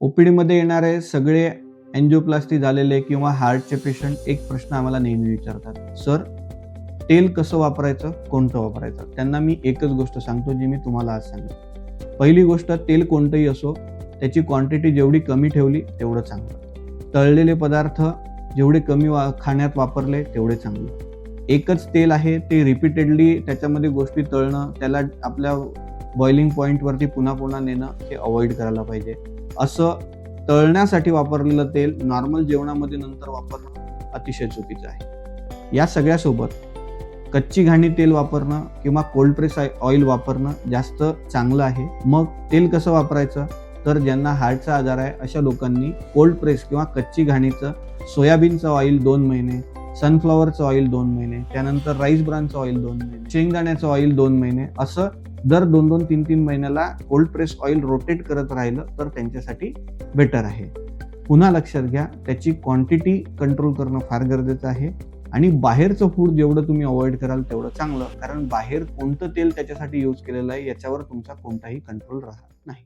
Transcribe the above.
ओपीडीमध्ये येणारे सगळे एन्जिओप्लास्टी झालेले किंवा हार्टचे पेशंट एक प्रश्न आम्हाला नेहमी विचारतात, सर तेल कसं वापरायचं, कोणतं वापरायचं? त्यांना मी एकच गोष्ट सांगतो जी मी तुम्हाला आज सांगितली. पहिली गोष्ट, तेल कोणतंही असो त्याची क्वांटिटी जेवढी कमी ठेवली तेवढं चांगलं. तळलेले पदार्थ जेवढे कमी खाण्यात वापरले तेवढे चांगलं. एकच तेल आहे ते रिपीटेडली त्याच्यामध्ये गोष्टी तळणं, त्याला आपल्या बॉइलिंग पॉईंटवरती पुन्हा पुन्हा नेणं हे अवॉइड करायला पाहिजे. असं तळण्यासाठी वापरलेलं तेल नॉर्मल जेवणामध्ये नंतर वापरणं अतिशय चुकीचं आहे. या सगळ्यासोबत कच्ची घाणी तेल वापरणं किंवा कोल्ड प्रेस ऑइल वापरणं जास्त चांगलं आहे. मग तेल कसं वापरायचं, तर ज्यांना हार्टचा आजार आहे अशा लोकांनी कोल्ड प्रेस किंवा कच्ची घाणीचं सोयाबीनचं ऑइल 2 महिने, सनफ्लॉवरचं ऑइल 2 महिने, त्यानंतर राईस ब्रानचं ऑइल 2 महिने, शेंगदाण्याचं ऑइल 2 महिने, असं दर 2-2, 3-3 महिन्याला कोल्ड प्रेस ऑइल रोटेट करत राहिलं तर त्यांच्यासाठी बेटर आहे. पुन्हा लक्षात घ्या, त्याची क्वांटिटी कंट्रोल करणं फार गरजेचं आहे आणि बाहेरचं फूड जेवढं तुम्ही अवॉइड कराल तेवढं चांगलं, कारण बाहेर कोणतं तेल त्याच्यासाठी यूज केलेलं आहे याच्यावर तुमचा कोणताही कंट्रोल राहत नाही.